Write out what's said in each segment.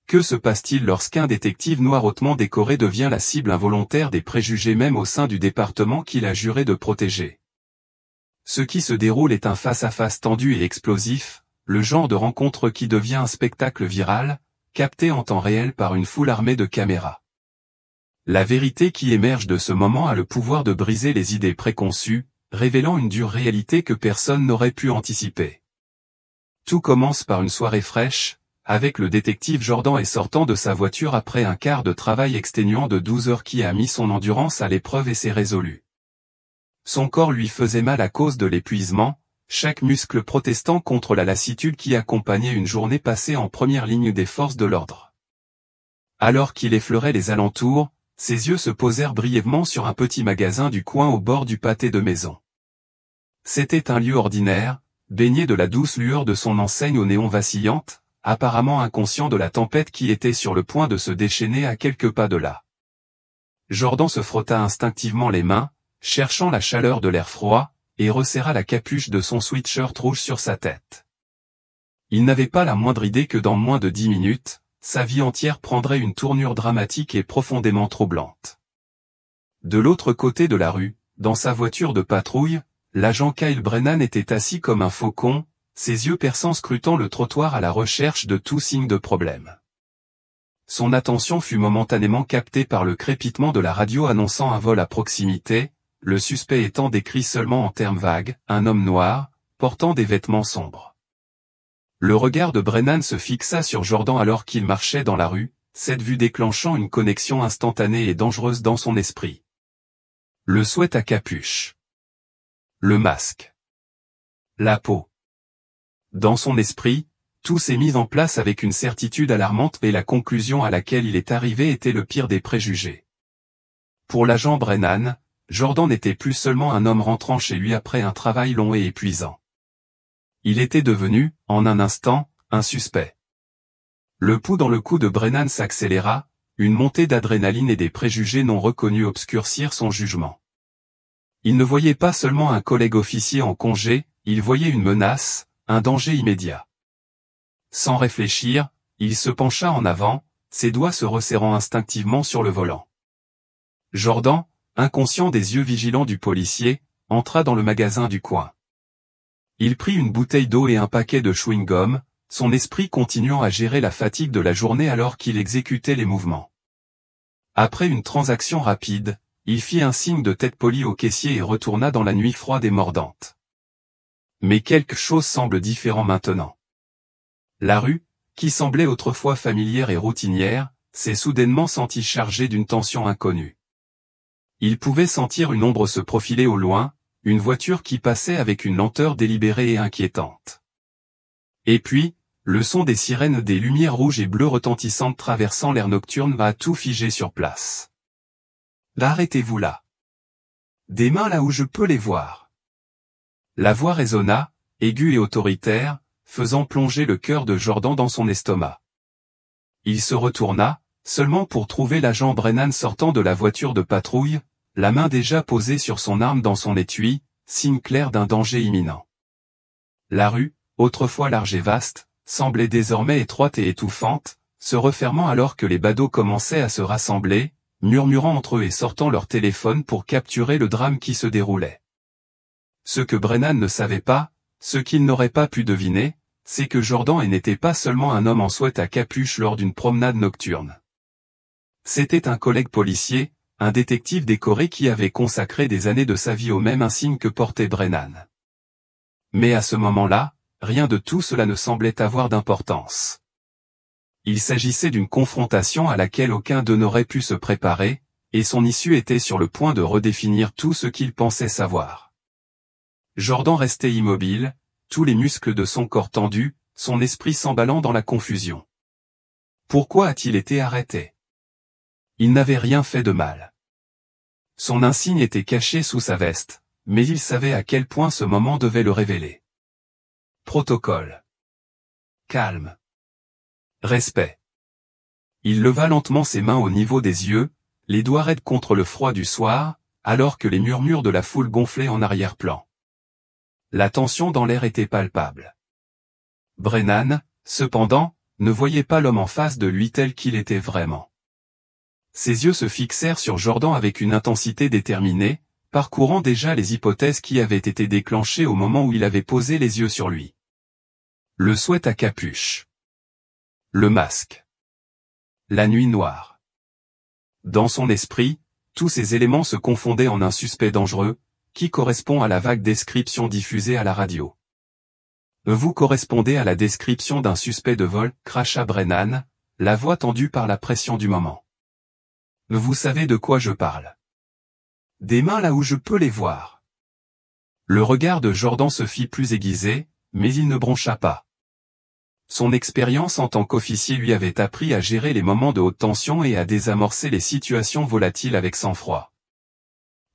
Que se passe-t-il lorsqu'un détective noir hautement décoré devient la cible involontaire des préjugés même au sein du département qu'il a juré de protéger? Ce qui se déroule est un face-à-face tendu et explosif, le genre de rencontre qui devient un spectacle viral, capté en temps réel par une foule armée de caméras. La vérité qui émerge de ce moment a le pouvoir de briser les idées préconçues, révélant une dure réalité que personne n'aurait pu anticiper. Tout commence par une soirée fraîche, avec le détective Jordan sortant de sa voiture après un quart de travail exténuant de 12 heures qui a mis son endurance à l'épreuve et s'est résolu. Son corps lui faisait mal à cause de l'épuisement, chaque muscle protestant contre la lassitude qui accompagnait une journée passée en première ligne des forces de l'ordre. Alors qu'il effleurait les alentours, ses yeux se posèrent brièvement sur un petit magasin du coin au bord du pâté de maison. C'était un lieu ordinaire, baigné de la douce lueur de son enseigne aux néons vacillantes, apparemment inconscient de la tempête qui était sur le point de se déchaîner à quelques pas de là. Jordan se frotta instinctivement les mains, cherchant la chaleur de l'air froid, et resserra la capuche de son sweatshirt rouge sur sa tête. Il n'avait pas la moindre idée que dans moins de 10 minutes, sa vie entière prendrait une tournure dramatique et profondément troublante. De l'autre côté de la rue, dans sa voiture de patrouille, l'agent Kyle Brennan était assis comme un faucon, ses yeux perçants scrutant le trottoir à la recherche de tout signe de problème. Son attention fut momentanément captée par le crépitement de la radio annonçant un vol à proximité, le suspect étant décrit seulement en termes vagues, un homme noir, portant des vêtements sombres. Le regard de Brennan se fixa sur Jordan alors qu'il marchait dans la rue, cette vue déclenchant une connexion instantanée et dangereuse dans son esprit. Le sweat à capuche. Le masque. La peau. Dans son esprit, tout s'est mis en place avec une certitude alarmante et la conclusion à laquelle il est arrivé était le pire des préjugés. Pour l'agent Brennan, Jordan n'était plus seulement un homme rentrant chez lui après un travail long et épuisant. Il était devenu, en un instant, un suspect. Le pouls dans le cou de Brennan s'accéléra, une montée d'adrénaline et des préjugés non reconnus obscurcirent son jugement. Il ne voyait pas seulement un collègue officier en congé, il voyait une menace, un danger immédiat. Sans réfléchir, il se pencha en avant, ses doigts se resserrant instinctivement sur le volant. Jordan, inconscient des yeux vigilants du policier, entra dans le magasin du coin. Il prit une bouteille d'eau et un paquet de chewing-gum, son esprit continuant à gérer la fatigue de la journée alors qu'il exécutait les mouvements. Après une transaction rapide, il fit un signe de tête poli au caissier et retourna dans la nuit froide et mordante. Mais quelque chose semble différent maintenant. La rue, qui semblait autrefois familière et routinière, s'est soudainement sentie chargée d'une tension inconnue. Il pouvait sentir une ombre se profiler au loin, une voiture qui passait avec une lenteur délibérée et inquiétante. Et puis, le son des sirènes des lumières rouges et bleues retentissantes traversant l'air nocturne va tout figer sur place. Arrêtez-vous là. Des mains là où je peux les voir. La voix résonna, aiguë et autoritaire, faisant plonger le cœur de Jordan dans son estomac. Il se retourna, seulement pour trouver l'agent Brennan sortant de la voiture de patrouille, la main déjà posée sur son arme dans son étui, signe clair d'un danger imminent. La rue, autrefois large et vaste, semblait désormais étroite et étouffante, se refermant alors que les badauds commençaient à se rassembler, murmurant entre eux et sortant leur téléphone pour capturer le drame qui se déroulait. Ce que Brennan ne savait pas, ce qu'il n'aurait pas pu deviner, c'est que Jordan n'était pas seulement un homme en sweat à capuche lors d'une promenade nocturne. C'était un collègue policier, un détective décoré qui avait consacré des années de sa vie au même insigne que portait Brennan. Mais à ce moment-là, rien de tout cela ne semblait avoir d'importance. Il s'agissait d'une confrontation à laquelle aucun d'eux n'aurait pu se préparer, et son issue était sur le point de redéfinir tout ce qu'il pensait savoir. Jordan restait immobile, tous les muscles de son corps tendus, son esprit s'emballant dans la confusion. Pourquoi a-t-il été arrêté? Il n'avait rien fait de mal. Son insigne était caché sous sa veste, mais il savait à quel point ce moment devait le révéler. Protocole. Calme. Respect. Il leva lentement ses mains au niveau des yeux, les doigts raides contre le froid du soir, alors que les murmures de la foule gonflaient en arrière-plan. La tension dans l'air était palpable. Brennan, cependant, ne voyait pas l'homme en face de lui tel qu'il était vraiment. Ses yeux se fixèrent sur Jordan avec une intensité déterminée, parcourant déjà les hypothèses qui avaient été déclenchées au moment où il avait posé les yeux sur lui. Le sweat à capuche. Le masque. La nuit noire. Dans son esprit, tous ces éléments se confondaient en un suspect dangereux, qui correspond à la vague description diffusée à la radio. Vous correspondez à la description d'un suspect de vol, cracha Brennan, la voix tendue par la pression du moment. Vous savez de quoi je parle. Des mains là où je peux les voir. Le regard de Jordan se fit plus aiguisé, mais il ne broncha pas. Son expérience en tant qu'officier lui avait appris à gérer les moments de haute tension et à désamorcer les situations volatiles avec sang-froid.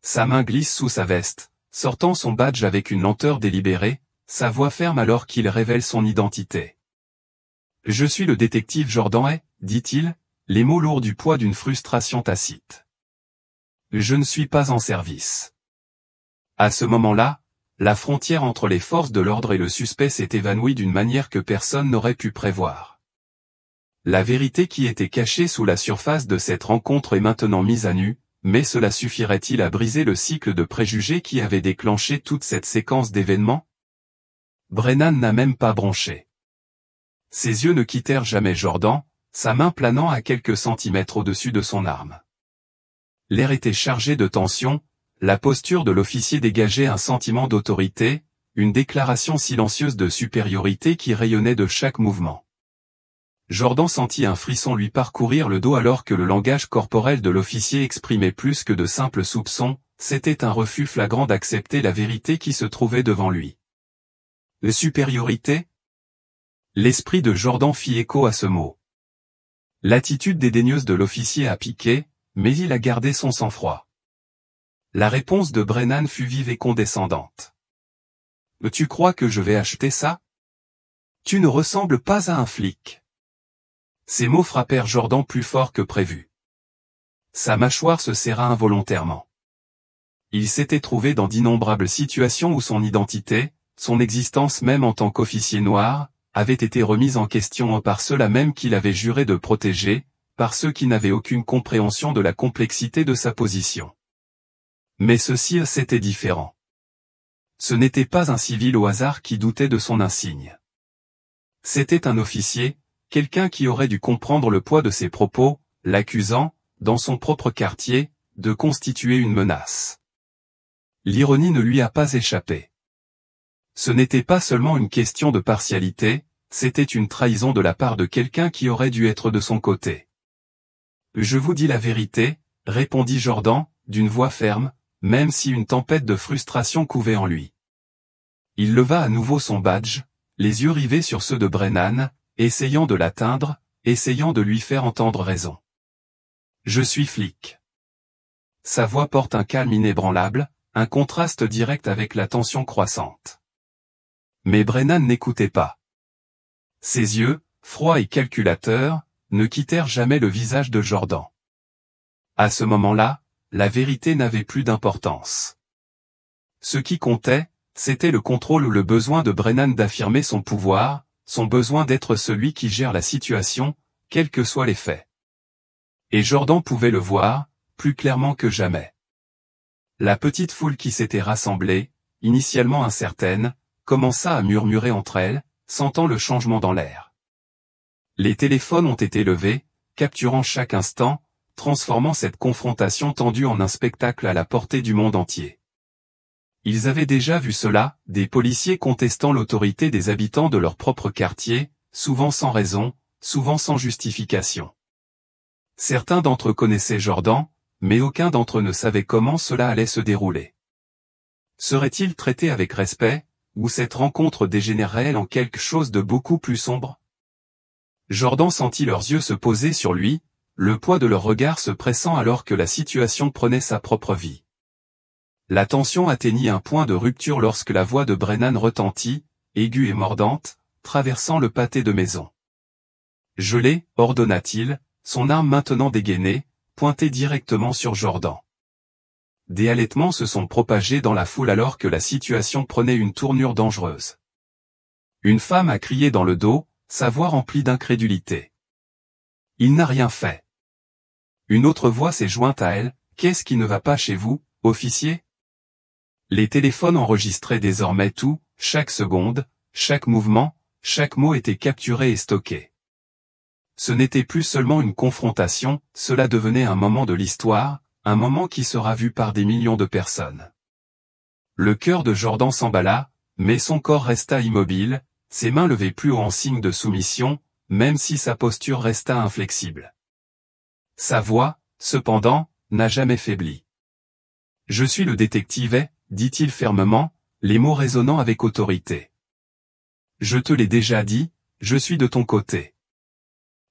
Sa main glisse sous sa veste, sortant son badge avec une lenteur délibérée, sa voix ferme alors qu'il révèle son identité. « Je suis le détective Jordan et, dit-il, les mots lourds du poids d'une frustration tacite. Je ne suis pas en service. » À ce moment-là, la frontière entre les forces de l'ordre et le suspect s'est évanouie d'une manière que personne n'aurait pu prévoir. La vérité qui était cachée sous la surface de cette rencontre est maintenant mise à nu, mais cela suffirait-il à briser le cycle de préjugés qui avait déclenché toute cette séquence d'événements? Brennan n'a même pas bronché. Ses yeux ne quittèrent jamais Jordan, sa main planant à quelques centimètres au-dessus de son arme. L'air était chargé de tension, la posture de l'officier dégageait un sentiment d'autorité, une déclaration silencieuse de supériorité qui rayonnait de chaque mouvement. Jordan sentit un frisson lui parcourir le dos alors que le langage corporel de l'officier exprimait plus que de simples soupçons, c'était un refus flagrant d'accepter la vérité qui se trouvait devant lui. La supériorité? L'esprit de Jordan fit écho à ce mot. L'attitude dédaigneuse de l'officier a piqué, mais il a gardé son sang-froid. La réponse de Brennan fut vive et condescendante. « Tu crois que je vais acheter ça? Tu ne ressembles pas à un flic. » Ces mots frappèrent Jordan plus fort que prévu. Sa mâchoire se serra involontairement. Il s'était trouvé dans d'innombrables situations où son identité, son existence même en tant qu'officier noir, avait été remise en question par ceux-là même qu'il avait juré de protéger, par ceux qui n'avaient aucune compréhension de la complexité de sa position. Mais ceci c'était différent. Ce n'était pas un civil au hasard qui doutait de son insigne. C'était un officier, quelqu'un qui aurait dû comprendre le poids de ses propos, l'accusant, dans son propre quartier, de constituer une menace. L'ironie ne lui a pas échappé. Ce n'était pas seulement une question de partialité, c'était une trahison de la part de quelqu'un qui aurait dû être de son côté. « Je vous dis la vérité, » répondit Jordan, d'une voix ferme, même si une tempête de frustration couvait en lui. Il leva à nouveau son badge, les yeux rivés sur ceux de Brennan, essayant de l'atteindre, essayant de lui faire entendre raison. « Je suis flic. » Sa voix porte un calme inébranlable, un contraste direct avec la tension croissante. Mais Brennan n'écoutait pas. Ses yeux, froids et calculateurs, ne quittèrent jamais le visage de Jordan. À ce moment-là, la vérité n'avait plus d'importance. Ce qui comptait, c'était le contrôle ou le besoin de Brennan d'affirmer son pouvoir, son besoin d'être celui qui gère la situation, quels que soient les faits. Et Jordan pouvait le voir, plus clairement que jamais. La petite foule qui s'était rassemblée, initialement incertaine, commença à murmurer entre elles, sentant le changement dans l'air. Les téléphones ont été levés, capturant chaque instant, transformant cette confrontation tendue en un spectacle à la portée du monde entier. Ils avaient déjà vu cela, des policiers contestant l'autorité des habitants de leur propre quartier, souvent sans raison, souvent sans justification. Certains d'entre eux connaissaient Jordan, mais aucun d'entre eux ne savait comment cela allait se dérouler. Serait-il traité avec respect, ou cette rencontre dégénérerait en quelque chose de beaucoup plus sombre? Jordan sentit leurs yeux se poser sur lui, le poids de leur regard se pressant alors que la situation prenait sa propre vie. La tension atteignit un point de rupture lorsque la voix de Brennan retentit, aiguë et mordante, traversant le pâté de maison. « Je l'ai, » ordonna-t-il, son arme maintenant dégainée, pointée directement sur Jordan. Des halètements se sont propagés dans la foule alors que la situation prenait une tournure dangereuse. Une femme a crié dans le dos, sa voix remplie d'incrédulité. Il n'a rien fait. Une autre voix s'est jointe à elle. Qu'est-ce qui ne va pas chez vous, officier? Les téléphones enregistraient désormais tout, chaque seconde, chaque mouvement, chaque mot était capturé et stocké. Ce n'était plus seulement une confrontation, cela devenait un moment de l'histoire, un moment qui sera vu par des millions de personnes. Le cœur de Jordan s'emballa, mais son corps resta immobile, ses mains levées plus haut en signe de soumission, même si sa posture resta inflexible. Sa voix, cependant, n'a jamais faibli. « Je suis le détective, dit-il fermement, les mots résonnant avec autorité. « Je te l'ai déjà dit, je suis de ton côté. »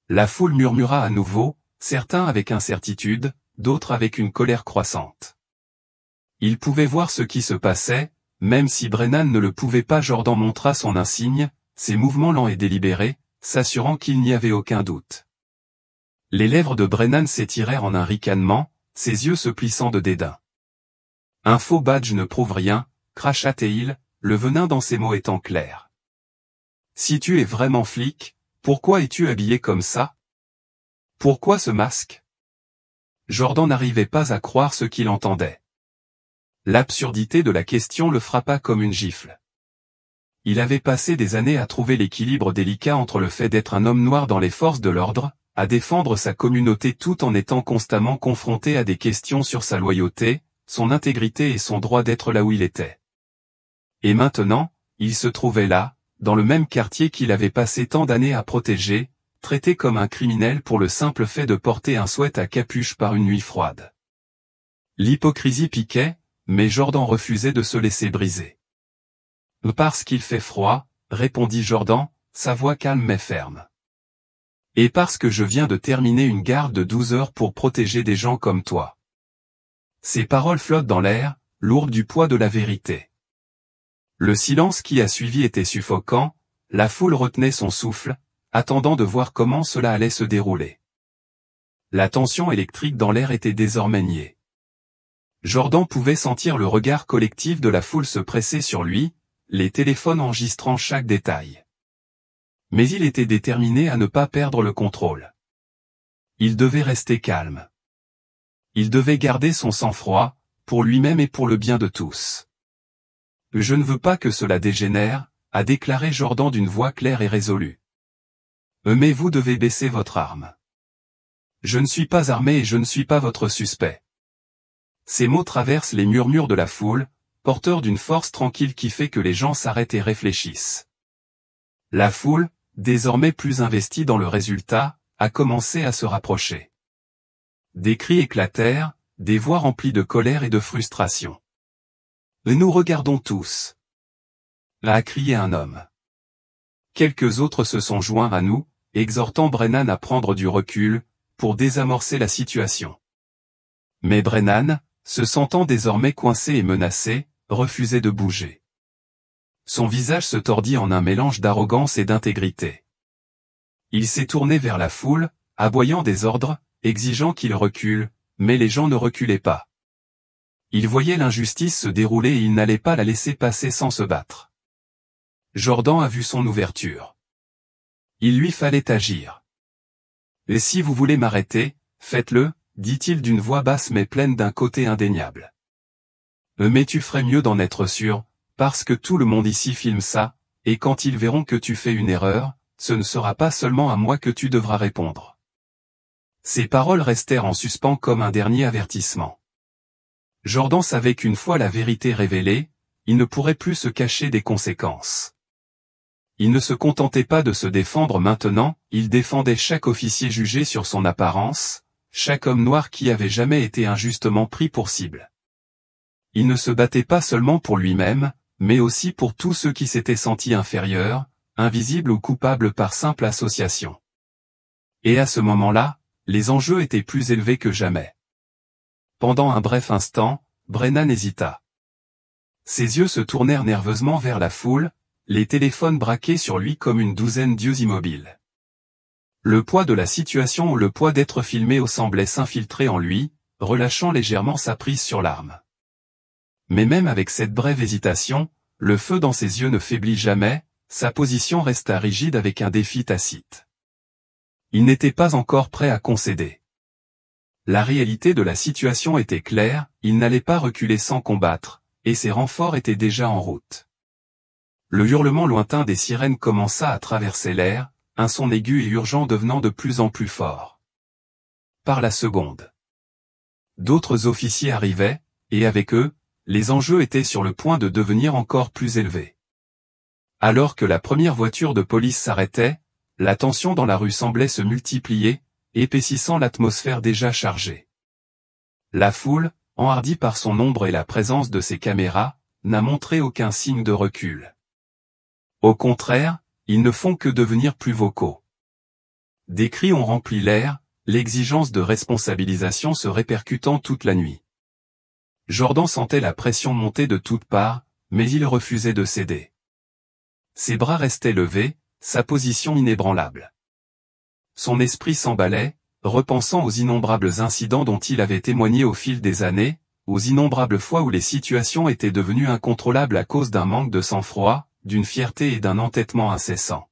La foule murmura à nouveau, certains avec incertitude, d'autres avec une colère croissante. Ils pouvaient voir ce qui se passait, même si Brennan ne le pouvait pas. Jordan montra son insigne, ses mouvements lents et délibérés, s'assurant qu'il n'y avait aucun doute. Les lèvres de Brennan s'étirèrent en un ricanement, ses yeux se plissant de dédain. « Un faux badge ne prouve rien, cracha-t-il, le venin dans ses mots étant clair. Si tu es vraiment flic, pourquoi es-tu habillé comme ça? Pourquoi ce masque? » Jordan n'arrivait pas à croire ce qu'il entendait. L'absurdité de la question le frappa comme une gifle. Il avait passé des années à trouver l'équilibre délicat entre le fait d'être un homme noir dans les forces de l'ordre, à défendre sa communauté tout en étant constamment confronté à des questions sur sa loyauté, son intégrité et son droit d'être là où il était. Et maintenant, il se trouvait là, dans le même quartier qu'il avait passé tant d'années à protéger, traité comme un criminel pour le simple fait de porter un sweat à capuche par une nuit froide. L'hypocrisie piquait, mais Jordan refusait de se laisser briser. « Parce qu'il fait froid, » répondit Jordan, sa voix calme mais ferme. « Et parce que je viens de terminer une garde de 12 heures pour protéger des gens comme toi. » Ces paroles flottent dans l'air, lourdes du poids de la vérité. Le silence qui a suivi était suffocant, la foule retenait son souffle, attendant de voir comment cela allait se dérouler. La tension électrique dans l'air était désormais niée. Jordan pouvait sentir le regard collectif de la foule se presser sur lui, les téléphones enregistrant chaque détail. Mais il était déterminé à ne pas perdre le contrôle. Il devait rester calme. Il devait garder son sang-froid, pour lui-même et pour le bien de tous. « Je ne veux pas que cela dégénère », a déclaré Jordan d'une voix claire et résolue. « Mais vous devez baisser votre arme. Je ne suis pas armé et je ne suis pas votre suspect. » Ces mots traversent les murmures de la foule, porteurs d'une force tranquille qui fait que les gens s'arrêtent et réfléchissent. La foule, désormais plus investie dans le résultat, a commencé à se rapprocher. Des cris éclatèrent, des voix remplies de colère et de frustration. « Nous regardons tous !» a crié un homme. Quelques autres se sont joints à nous, exhortant Brennan à prendre du recul, pour désamorcer la situation. Mais Brennan, se sentant désormais coincé et menacé, refusait de bouger. Son visage se tordit en un mélange d'arrogance et d'intégrité. Il s'est tourné vers la foule, aboyant des ordres, exigeant qu'il recule, mais les gens ne reculaient pas. Il voyait l'injustice se dérouler et il n'allait pas la laisser passer sans se battre. Jordan a vu son ouverture. Il lui fallait agir. « Et si vous voulez m'arrêter, faites-le, » dit-il d'une voix basse mais pleine d'un côté indéniable. « Mais tu ferais mieux d'en être sûr, parce que tout le monde ici filme ça, et quand ils verront que tu fais une erreur, ce ne sera pas seulement à moi que tu devras répondre. » Ces paroles restèrent en suspens comme un dernier avertissement. Jordan savait qu'une fois la vérité révélée, il ne pourrait plus se cacher des conséquences. Il ne se contentait pas de se défendre maintenant, il défendait chaque officier jugé sur son apparence, chaque homme noir qui avait jamais été injustement pris pour cible. Il ne se battait pas seulement pour lui-même, mais aussi pour tous ceux qui s'étaient sentis inférieurs, invisibles ou coupables par simple association. Et à ce moment-là, les enjeux étaient plus élevés que jamais. Pendant un bref instant, Brennan hésita. Ses yeux se tournèrent nerveusement vers la foule, les téléphones braqués sur lui comme une douzaine d'yeux immobiles. Le poids de la situation ou le poids d'être filmé semblait s'infiltrer en lui, relâchant légèrement sa prise sur l'arme. Mais même avec cette brève hésitation, le feu dans ses yeux ne faiblit jamais, sa position resta rigide avec un défi tacite. Il n'était pas encore prêt à concéder. La réalité de la situation était claire, il n'allait pas reculer sans combattre, et ses renforts étaient déjà en route. Le hurlement lointain des sirènes commença à traverser l'air, un son aigu et urgent devenant de plus en plus fort. Par la seconde. D'autres officiers arrivaient, et avec eux, les enjeux étaient sur le point de devenir encore plus élevés. Alors que la première voiture de police s'arrêtait, la tension dans la rue semblait se multiplier, épaississant l'atmosphère déjà chargée. La foule, enhardie par son nombre et la présence de ses caméras, n'a montré aucun signe de recul. Au contraire, ils ne font que devenir plus vocaux. Des cris ont rempli l'air, l'exigence de responsabilisation se répercutant toute la nuit. Jordan sentait la pression monter de toutes parts, mais il refusait de céder. Ses bras restaient levés, sa position inébranlable. Son esprit s'emballait, repensant aux innombrables incidents dont il avait témoigné au fil des années, aux innombrables fois où les situations étaient devenues incontrôlables à cause d'un manque de sang-froid, d'une fierté et d'un entêtement incessant.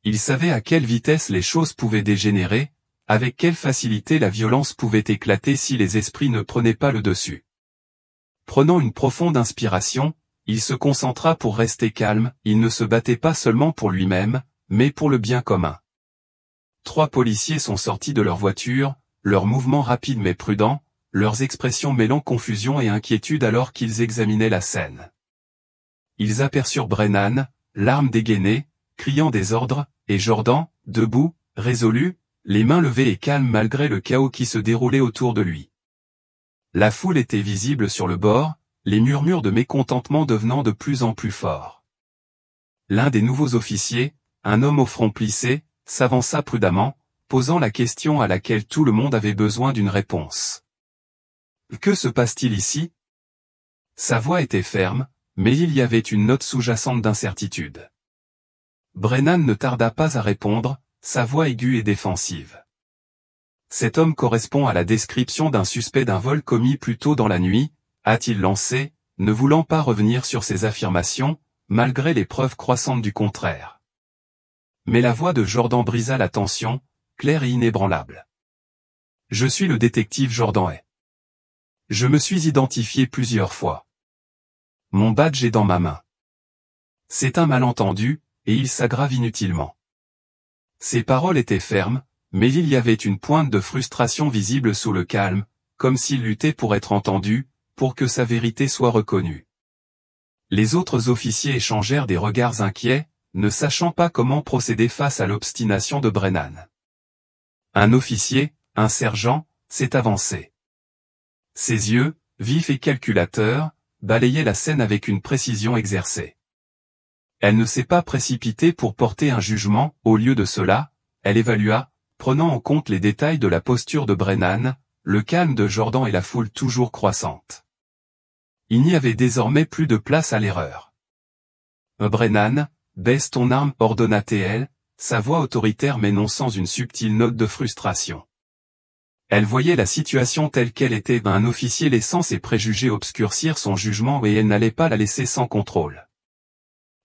Il savait à quelle vitesse les choses pouvaient dégénérer, avec quelle facilité la violence pouvait éclater si les esprits ne prenaient pas le dessus. Prenant une profonde inspiration, il se concentra pour rester calme, il ne se battait pas seulement pour lui-même, mais pour le bien commun. 3 policiers sont sortis de leur voiture, leurs mouvements rapides mais prudents, leurs expressions mêlant confusion et inquiétude alors qu'ils examinaient la scène. Ils aperçurent Brennan, l'arme dégainée, criant des ordres, et Jordan, debout, résolu, les mains levées et calme malgré le chaos qui se déroulait autour de lui. La foule était visible sur le bord, les murmures de mécontentement devenant de plus en plus forts. L'un des nouveaux officiers, un homme au front plissé, s'avança prudemment, posant la question à laquelle tout le monde avait besoin d'une réponse. « Que se passe-t-il ici » Sa voix était ferme, mais il y avait une note sous-jacente d'incertitude. Brennan ne tarda pas à répondre, sa voix aiguë et défensive. Cet homme correspond à la description d'un suspect d'un vol commis plus tôt dans la nuit, a-t-il lancé, ne voulant pas revenir sur ses affirmations, malgré les preuves croissantes du contraire. Mais la voix de Jordan brisa la tension, claire et inébranlable. « Je suis le détective Jordan Hay. Je me suis identifié plusieurs fois. Mon badge est dans ma main. C'est un malentendu, et il s'aggrave inutilement. » Ses paroles étaient fermes, mais il y avait une pointe de frustration visible sous le calme, comme s'il luttait pour être entendu, pour que sa vérité soit reconnue. Les autres officiers échangèrent des regards inquiets, ne sachant pas comment procéder face à l'obstination de Brennan. Un officier, un sergent, s'est avancé. Ses yeux, vifs et calculateurs, balayaient la scène avec une précision exercée. Elle ne s'est pas précipitée pour porter un jugement, au lieu de cela, elle évalua, prenant en compte les détails de la posture de Brennan, le calme de Jordan et la foule toujours croissante. Il n'y avait désormais plus de place à l'erreur. « Brennan, baisse ton arme » ordonna-t-elle, sa voix autoritaire mais non sans une subtile note de frustration. Elle voyait la situation telle qu'elle était, un officier laissant ses préjugés obscurcir son jugement et elle n'allait pas la laisser sans contrôle.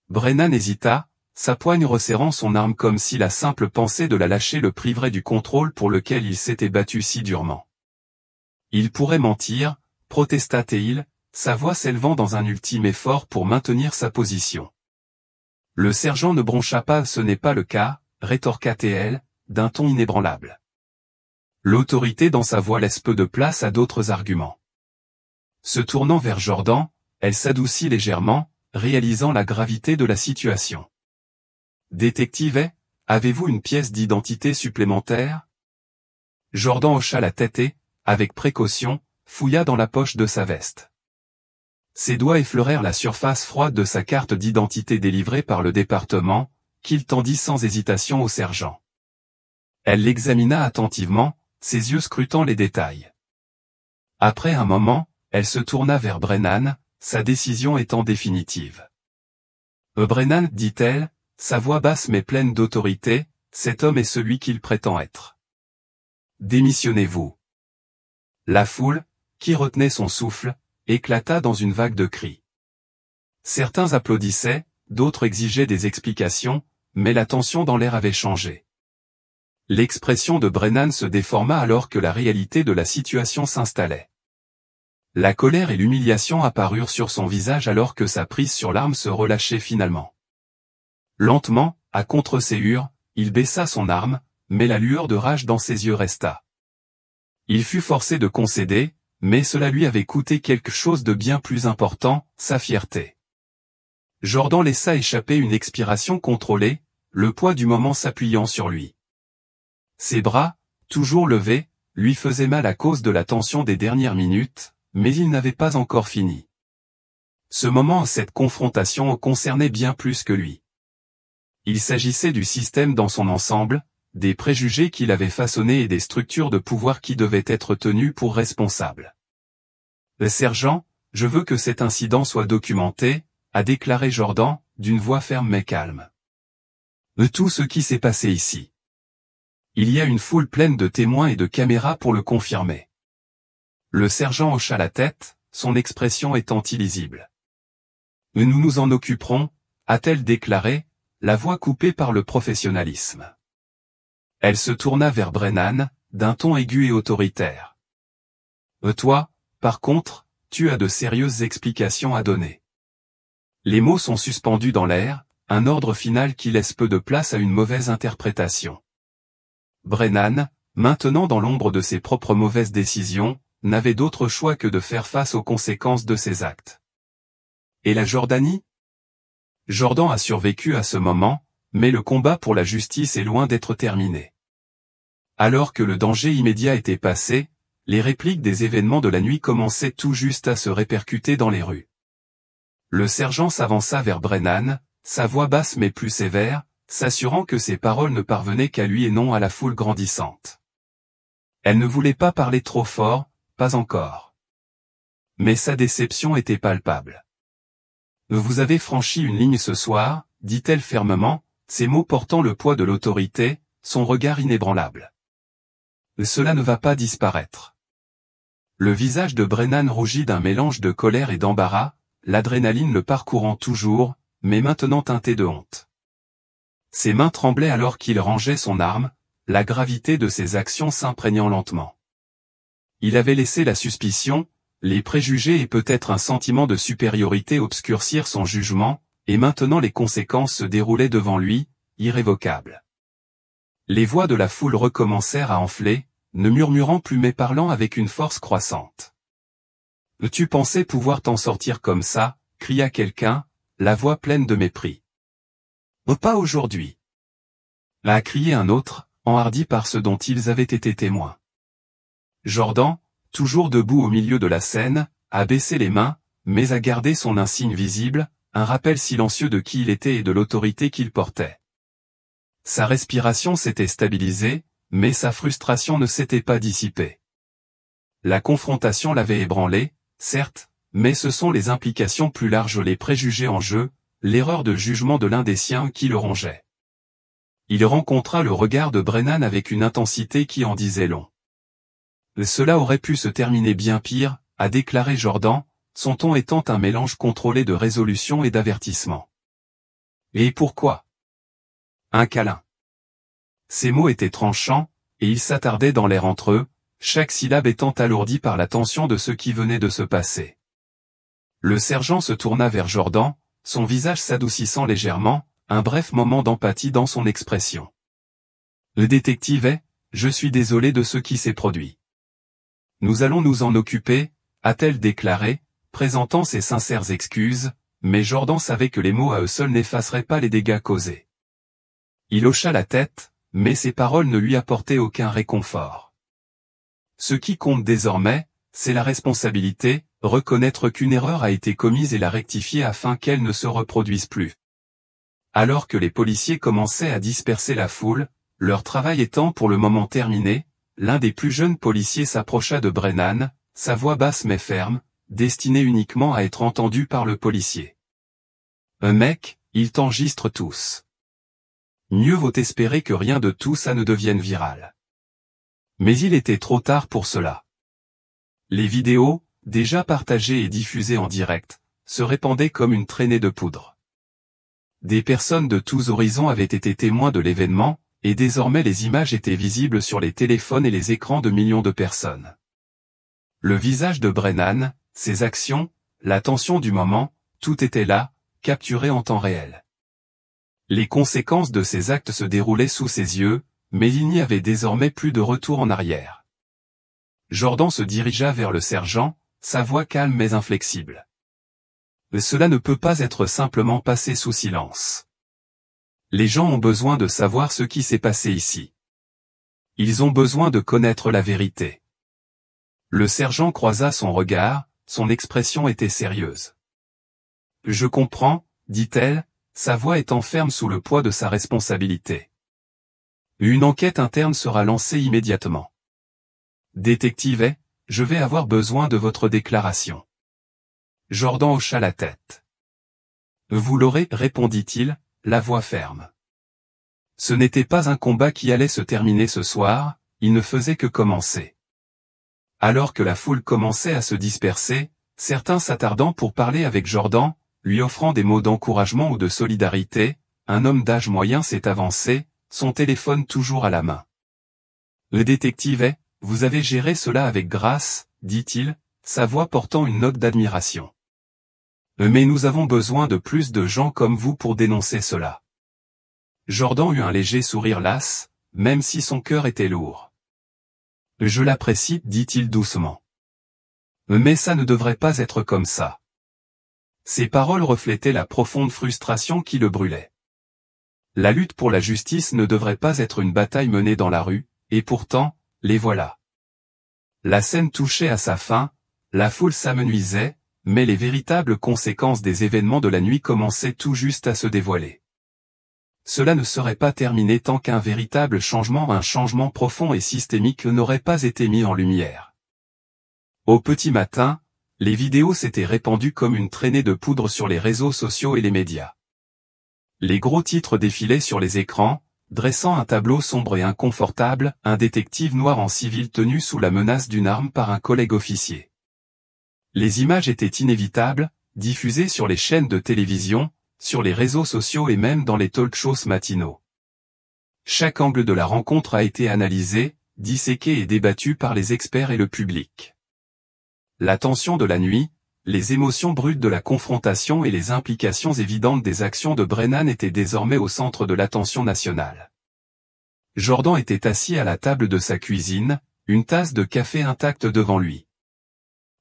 Brennan hésita, sa poigne resserrant son arme comme si la simple pensée de la lâcher le priverait du contrôle pour lequel il s'était battu si durement. Il pourrait mentir, protesta-t-il, sa voix s'élevant dans un ultime effort pour maintenir sa position. Le sergent ne broncha pas. « Ce n'est pas le cas, rétorqua-t-elle, d'un ton inébranlable. L'autorité dans sa voix laisse peu de place à d'autres arguments. Se tournant vers Jordan, elle s'adoucit légèrement, réalisant la gravité de la situation. « Détective Hay, avez-vous une pièce d'identité supplémentaire ?» Jordan hocha la tête et, avec précaution, fouilla dans la poche de sa veste. Ses doigts effleurèrent la surface froide de sa carte d'identité délivrée par le département, qu'il tendit sans hésitation au sergent. Elle l'examina attentivement, ses yeux scrutant les détails. Après un moment, elle se tourna vers Brennan, sa décision étant définitive. « Brennan, dit-elle, sa voix basse mais pleine d'autorité, cet homme est celui qu'il prétend être. Démissionnez-vous. » La foule, qui retenait son souffle, éclata dans une vague de cris. Certains applaudissaient, d'autres exigeaient des explications, mais la tension dans l'air avait changé. L'expression de Brennan se déforma alors que la réalité de la situation s'installait. La colère et l'humiliation apparurent sur son visage alors que sa prise sur l'arme se relâchait finalement. Lentement, à contre-séhur, il baissa son arme, mais la lueur de rage dans ses yeux resta. Il fut forcé de concéder, mais cela lui avait coûté quelque chose de bien plus important, sa fierté. Jordan laissa échapper une expiration contrôlée, le poids du moment s'appuyant sur lui. Ses bras, toujours levés, lui faisaient mal à cause de la tension des dernières minutes, mais il n'avait pas encore fini. Ce moment, cette confrontation concernait bien plus que lui. Il s'agissait du système dans son ensemble, des préjugés qu'il avait façonnés et des structures de pouvoir qui devaient être tenues pour responsables. « Le sergent, je veux que cet incident soit documenté », a déclaré Jordan, d'une voix ferme mais calme. « De tout ce qui s'est passé ici. Il y a une foule pleine de témoins et de caméras pour le confirmer. » Le sergent hocha la tête, son expression étant illisible. « Nous nous en occuperons », a-t-elle déclaré, la voix coupée par le professionnalisme. Elle se tourna vers Brennan, d'un ton aigu et autoritaire. « Toi, par contre, tu as de sérieuses explications à donner. » Les mots sont suspendus dans l'air, un ordre final qui laisse peu de place à une mauvaise interprétation. Brennan, maintenant dans l'ombre de ses propres mauvaises décisions, n'avait d'autre choix que de faire face aux conséquences de ses actes. Et la Jordanie ? Jordan a survécu à ce moment, mais le combat pour la justice est loin d'être terminé. Alors que le danger immédiat était passé, les répliques des événements de la nuit commençaient tout juste à se répercuter dans les rues. Le sergent s'avança vers Brennan, sa voix basse mais plus sévère, s'assurant que ses paroles ne parvenaient qu'à lui et non à la foule grandissante. Elle ne voulait pas parler trop fort, pas encore. Mais sa déception était palpable. « Vous avez franchi une ligne ce soir, » dit-elle fermement, ses mots portant le poids de l'autorité, son regard inébranlable. « Cela ne va pas disparaître. » Le visage de Brennan rougit d'un mélange de colère et d'embarras, l'adrénaline le parcourant toujours, mais maintenant teinté de honte. Ses mains tremblaient alors qu'il rangeait son arme, la gravité de ses actions s'imprégnant lentement. Il avait laissé la suspicion, les préjugés et peut-être un sentiment de supériorité obscurcir son jugement, et maintenant les conséquences se déroulaient devant lui, irrévocables. Les voix de la foule recommencèrent à enfler, ne murmurant plus mais parlant avec une force croissante. « Tu pensais pouvoir t'en sortir comme ça ?» cria quelqu'un, la voix pleine de mépris. « Oh, pas aujourd'hui !» a crié un autre, enhardi par ce dont ils avaient été témoins. Jordan, toujours debout au milieu de la scène, a baissé les mains, mais a gardé son insigne visible, un rappel silencieux de qui il était et de l'autorité qu'il portait. Sa respiration s'était stabilisée, mais sa frustration ne s'était pas dissipée. La confrontation l'avait ébranlé, certes, mais ce sont les implications plus larges, les préjugés en jeu, l'erreur de jugement de l'un des siens qui le rongeait. Il rencontra le regard de Brennan avec une intensité qui en disait long. Cela aurait pu se terminer bien pire, a déclaré Jordan, son ton étant un mélange contrôlé de résolution et d'avertissement. Et pourquoi ? Un câlin. Ces mots étaient tranchants, et ils s'attardaient dans l'air entre eux, chaque syllabe étant alourdie par la tension de ce qui venait de se passer. Le sergent se tourna vers Jordan, son visage s'adoucissant légèrement, un bref moment d'empathie dans son expression. Le détective est, je suis désolé de ce qui s'est produit. Nous allons nous en occuper, a-t-elle déclaré, présentant ses sincères excuses, mais Jordan savait que les mots à eux seuls n'effaceraient pas les dégâts causés. Il hocha la tête, mais ses paroles ne lui apportaient aucun réconfort. Ce qui compte désormais, c'est la responsabilité, reconnaître qu'une erreur a été commise et la rectifier afin qu'elle ne se reproduise plus. Alors que les policiers commençaient à disperser la foule, leur travail étant pour le moment terminé, l'un des plus jeunes policiers s'approcha de Brennan, sa voix basse mais ferme, destinée uniquement à être entendue par le policier. « Un mec, ils t'enregistrent tous. Mieux vaut espérer que rien de tout ça ne devienne viral. » Mais il était trop tard pour cela. Les vidéos, déjà partagées et diffusées en direct, se répandaient comme une traînée de poudre. Des personnes de tous horizons avaient été témoins de l'événement, et désormais les images étaient visibles sur les téléphones et les écrans de millions de personnes. Le visage de Brennan, ses actions, la tension du moment, tout était là, capturé en temps réel. Les conséquences de ces actes se déroulaient sous ses yeux, mais il n'y avait désormais plus de retour en arrière. Jordan se dirigea vers le sergent, sa voix calme mais inflexible. Cela ne peut pas être simplement passé sous silence. Les gens ont besoin de savoir ce qui s'est passé ici. Ils ont besoin de connaître la vérité. Le sergent croisa son regard, son expression était sérieuse. Je comprends, dit-elle, sa voix étant ferme sous le poids de sa responsabilité. Une enquête interne sera lancée immédiatement. Détective, je vais avoir besoin de votre déclaration. Jordan hocha la tête. Vous l'aurez, répondit-il, la voix ferme. Ce n'était pas un combat qui allait se terminer ce soir, il ne faisait que commencer. Alors que la foule commençait à se disperser, certains s'attardant pour parler avec Jordan, lui offrant des mots d'encouragement ou de solidarité, un homme d'âge moyen s'est avancé, son téléphone toujours à la main. Le détective, vous avez géré cela avec grâce, dit-il, sa voix portant une note d'admiration. Mais nous avons besoin de plus de gens comme vous pour dénoncer cela. Jordan eut un léger sourire las, même si son cœur était lourd. Je l'apprécie, dit-il doucement. Mais ça ne devrait pas être comme ça. Ses paroles reflétaient la profonde frustration qui le brûlait. La lutte pour la justice ne devrait pas être une bataille menée dans la rue, et pourtant, les voilà. La scène touchait à sa fin, la foule s'amenuisait, mais les véritables conséquences des événements de la nuit commençaient tout juste à se dévoiler. Cela ne serait pas terminé tant qu'un véritable changement, un changement profond et systémique n'aurait pas été mis en lumière. Au petit matin, les vidéos s'étaient répandues comme une traînée de poudre sur les réseaux sociaux et les médias. Les gros titres défilaient sur les écrans, dressant un tableau sombre et inconfortable, un détective noir en civil tenu sous la menace d'une arme par un collègue officier. Les images étaient inévitables, diffusées sur les chaînes de télévision, sur les réseaux sociaux et même dans les talk-shows matinaux. Chaque angle de la rencontre a été analysé, disséqué et débattu par les experts et le public. La tension de la nuit, les émotions brutes de la confrontation et les implications évidentes des actions de Brennan étaient désormais au centre de l'attention nationale. Jordan était assis à la table de sa cuisine, une tasse de café intacte devant lui.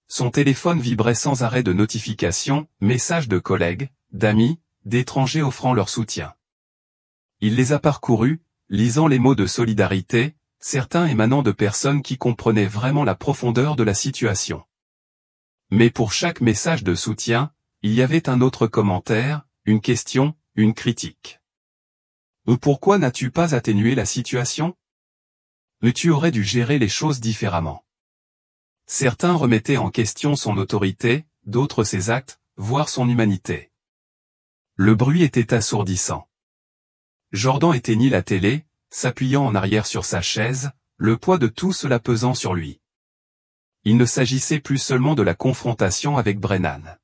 Son téléphone vibrait sans arrêt de notifications, messages de collègues, d'amis, d'étrangers offrant leur soutien. Il les a parcourus, lisant les mots de solidarité, certains émanant de personnes qui comprenaient vraiment la profondeur de la situation. Mais pour chaque message de soutien, il y avait un autre commentaire, une question, une critique. Pourquoi n'as-tu pas atténué la situation? Tu aurais dû gérer les choses différemment. Certains remettaient en question son autorité, d'autres ses actes, voire son humanité. Le bruit était assourdissant. Jordan éteignit la télé, s'appuyant en arrière sur sa chaise, le poids de tout cela pesant sur lui. Il ne s'agissait plus seulement de la confrontation avec Brennan.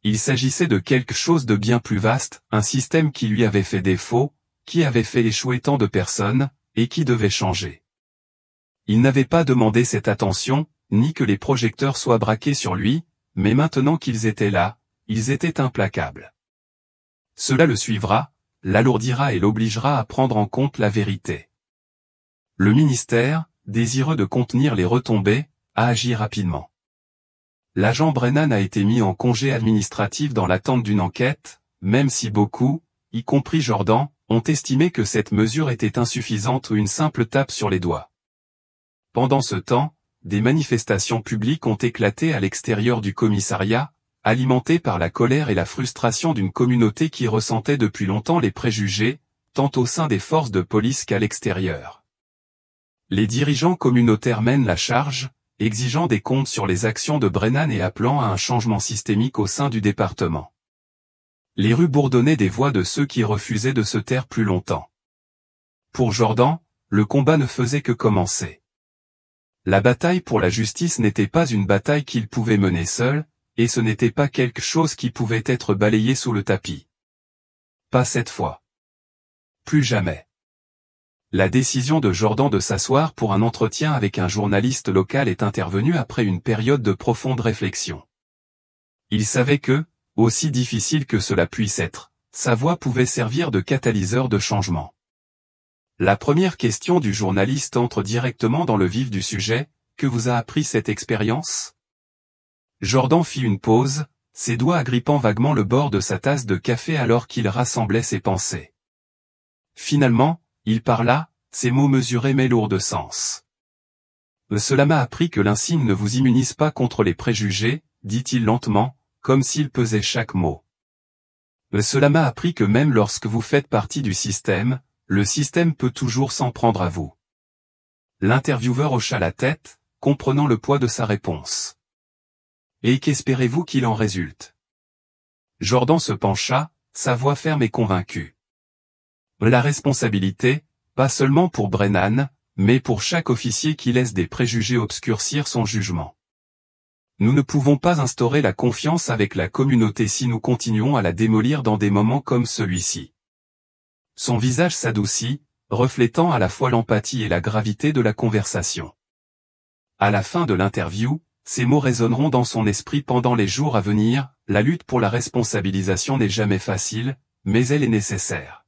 Il s'agissait de quelque chose de bien plus vaste, un système qui lui avait fait défaut, qui avait fait échouer tant de personnes, et qui devait changer. Il n'avait pas demandé cette attention, ni que les projecteurs soient braqués sur lui, mais maintenant qu'ils étaient là, ils étaient implacables. Cela le suivra, l'alourdira et l'obligera à prendre en compte la vérité. Le ministère, désireux de contenir les retombées, a agi rapidement. L'agent Brennan a été mis en congé administratif dans l'attente d'une enquête, même si beaucoup, y compris Jordan, ont estimé que cette mesure était insuffisante ou une simple tape sur les doigts. Pendant ce temps, des manifestations publiques ont éclaté à l'extérieur du commissariat, alimentées par la colère et la frustration d'une communauté qui ressentait depuis longtemps les préjugés, tant au sein des forces de police qu'à l'extérieur. Les dirigeants communautaires mènent la charge, exigeant des comptes sur les actions de Brennan et appelant à un changement systémique au sein du département. Les rues bourdonnaient des voix de ceux qui refusaient de se taire plus longtemps. Pour Jordan, le combat ne faisait que commencer. La bataille pour la justice n'était pas une bataille qu'il pouvait mener seul, et ce n'était pas quelque chose qui pouvait être balayé sous le tapis. pas cette fois. Plus jamais. La décision de Jordan de s'asseoir pour un entretien avec un journaliste local est intervenue après une période de profonde réflexion. Il savait que, aussi difficile que cela puisse être, sa voix pouvait servir de catalyseur de changement. La première question du journaliste entre directement dans le vif du sujet: que vous a appris cette expérience? Jordan fit une pause, ses doigts agrippant vaguement le bord de sa tasse de café alors qu'il rassemblait ses pensées. Finalement, il parla, ses mots mesurés mais lourds de sens. Cela m'a appris que l'insigne ne vous immunise pas contre les préjugés, dit-il lentement, comme s'il pesait chaque mot. Cela m'a appris que même lorsque vous faites partie du système, le système peut toujours s'en prendre à vous. L'intervieweur hocha la tête, comprenant le poids de sa réponse. Et qu'espérez-vous qu'il en résulte? Jordan se pencha, sa voix ferme et convaincue. La responsabilité, pas seulement pour Brennan, mais pour chaque officier qui laisse des préjugés obscurcir son jugement. Nous ne pouvons pas instaurer la confiance avec la communauté si nous continuons à la démolir dans des moments comme celui-ci. Son visage s'adoucit, reflétant à la fois l'empathie et la gravité de la conversation. À la fin de l'interview, ces mots résonneront dans son esprit pendant les jours à venir: la lutte pour la responsabilisation n'est jamais facile, mais elle est nécessaire.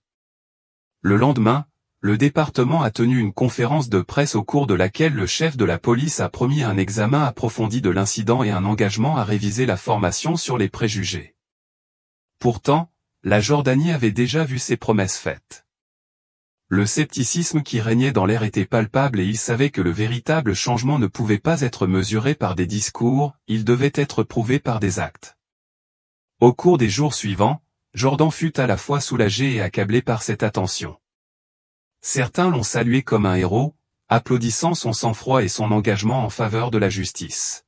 Le lendemain, le département a tenu une conférence de presse au cours de laquelle le chef de la police a promis un examen approfondi de l'incident et un engagement à réviser la formation sur les préjugés. Pourtant, la Jordanie avait déjà vu ses promesses faites. Le scepticisme qui régnait dans l'air était palpable et il savait que le véritable changement ne pouvait pas être mesuré par des discours, il devait être prouvé par des actes. Au cours des jours suivants, Jordan fut à la fois soulagé et accablé par cette attention. Certains l'ont salué comme un héros, applaudissant son sang-froid et son engagement en faveur de la justice.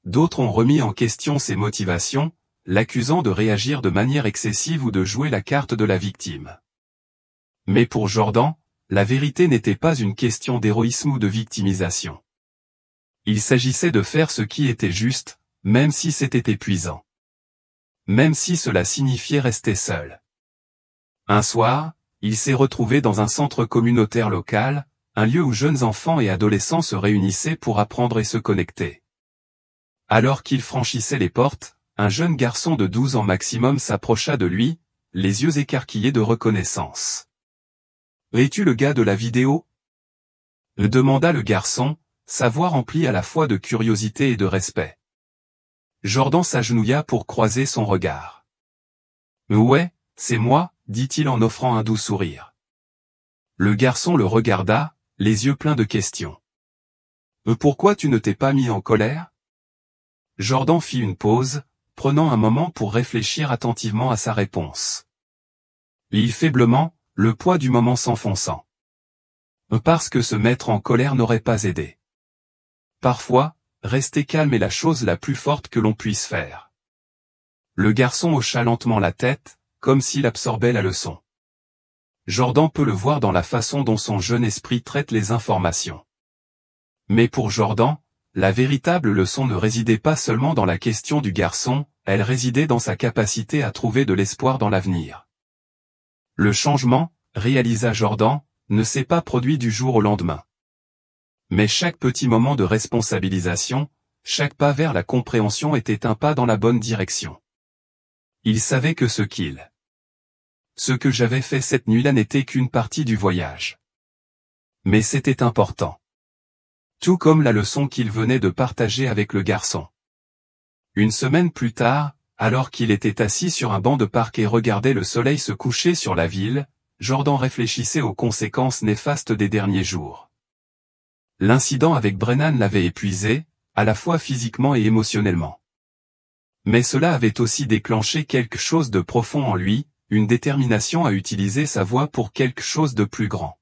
D'autres ont remis en question ses motivations, l'accusant de réagir de manière excessive ou de jouer la carte de la victime. Mais pour Jordan, la vérité n'était pas une question d'héroïsme ou de victimisation. Il s'agissait de faire ce qui était juste, même si c'était épuisant. Même si cela signifiait rester seul. Un soir, il s'est retrouvé dans un centre communautaire local, un lieu où jeunes enfants et adolescents se réunissaient pour apprendre et se connecter. Alors qu'il franchissait les portes, un jeune garçon de 12 ans maximum s'approcha de lui, les yeux écarquillés de reconnaissance. « Es-tu le gars de la vidéo ?» demanda le garçon, sa voix remplie à la fois de curiosité et de respect. Jordan s'agenouilla pour croiser son regard. « Ouais, c'est moi, » dit-il en offrant un doux sourire. Le garçon le regarda, les yeux pleins de questions. « Pourquoi tu ne t'es pas mis en colère ?» Jordan fit une pause, prenant un moment pour réfléchir attentivement à sa réponse. Il faiblement, le poids du moment s'enfonçant. Parce que se mettre en colère n'aurait pas aidé. Parfois, rester calme est la chose la plus forte que l'on puisse faire. Le garçon hocha lentement la tête, comme s'il absorbait la leçon. Jordan peut le voir dans la façon dont son jeune esprit traite les informations. Mais pour Jordan, la véritable leçon ne résidait pas seulement dans la question du garçon, elle résidait dans sa capacité à trouver de l'espoir dans l'avenir. Le changement, réalisa Jordan, ne s'est pas produit du jour au lendemain. Mais chaque petit moment de responsabilisation, chaque pas vers la compréhension était un pas dans la bonne direction. Il savait que ce que j'avais fait cette nuit-là n'était qu'une partie du voyage. Mais c'était important. Tout comme la leçon qu'il venait de partager avec le garçon. Une semaine plus tard, alors qu'il était assis sur un banc de parc et regardait le soleil se coucher sur la ville, Jordan réfléchissait aux conséquences néfastes des derniers jours. L'incident avec Brennan l'avait épuisé, à la fois physiquement et émotionnellement. Mais cela avait aussi déclenché quelque chose de profond en lui, une détermination à utiliser sa voix pour quelque chose de plus grand.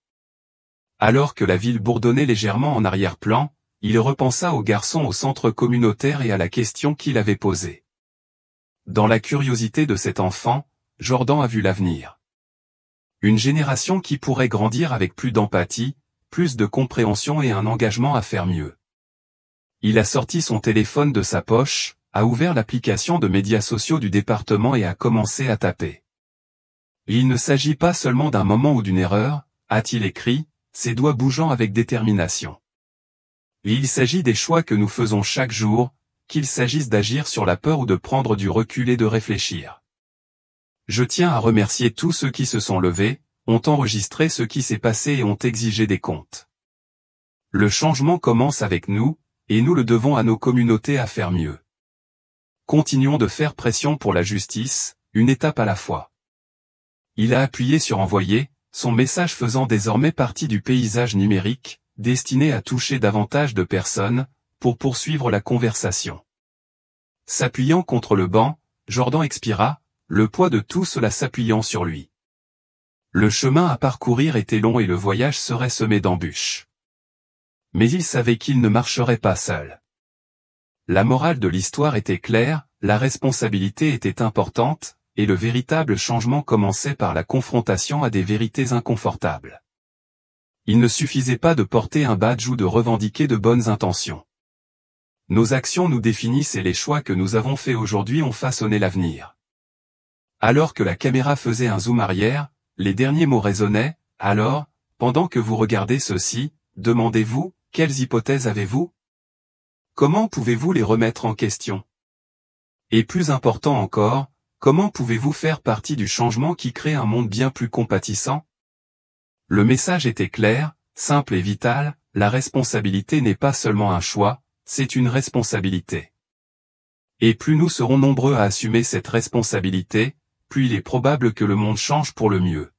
Alors que la ville bourdonnait légèrement en arrière-plan, il repensa au garçon au centre communautaire et à la question qu'il avait posée. Dans la curiosité de cet enfant, Jordan a vu l'avenir. Une génération qui pourrait grandir avec plus d'empathie, plus de compréhension et un engagement à faire mieux. Il a sorti son téléphone de sa poche, a ouvert l'application de médias sociaux du département et a commencé à taper. Il ne s'agit pas seulement d'un moment ou d'une erreur, a-t-il écrit, ses doigts bougeant avec détermination. Il s'agit des choix que nous faisons chaque jour, qu'il s'agisse d'agir sur la peur ou de prendre du recul et de réfléchir. Je tiens à remercier tous ceux qui se sont levés, ont enregistré ce qui s'est passé et ont exigé des comptes. Le changement commence avec nous, et nous le devons à nos communautés à faire mieux. Continuons de faire pression pour la justice, une étape à la fois. Il a appuyé sur envoyer, son message faisant désormais partie du paysage numérique, destiné à toucher davantage de personnes, pour poursuivre la conversation. S'appuyant contre le banc, Jordan expira, le poids de tout cela s'appuyant sur lui. Le chemin à parcourir était long et le voyage serait semé d'embûches. Mais il savait qu'il ne marcherait pas seul. La morale de l'histoire était claire, la responsabilité était importante, et le véritable changement commençait par la confrontation à des vérités inconfortables. Il ne suffisait pas de porter un badge ou de revendiquer de bonnes intentions. Nos actions nous définissent et les choix que nous avons faits aujourd'hui ont façonné l'avenir. Alors que la caméra faisait un zoom arrière, les derniers mots résonnaient, alors, pendant que vous regardez ceci, demandez-vous, quelles hypothèses avez-vous? Comment pouvez-vous les remettre en question? Et plus important encore, comment pouvez-vous faire partie du changement qui crée un monde bien plus compatissant? Le message était clair, simple et vital, la responsabilité n'est pas seulement un choix, c'est une responsabilité. Et plus nous serons nombreux à assumer cette responsabilité, plus il est probable que le monde change pour le mieux.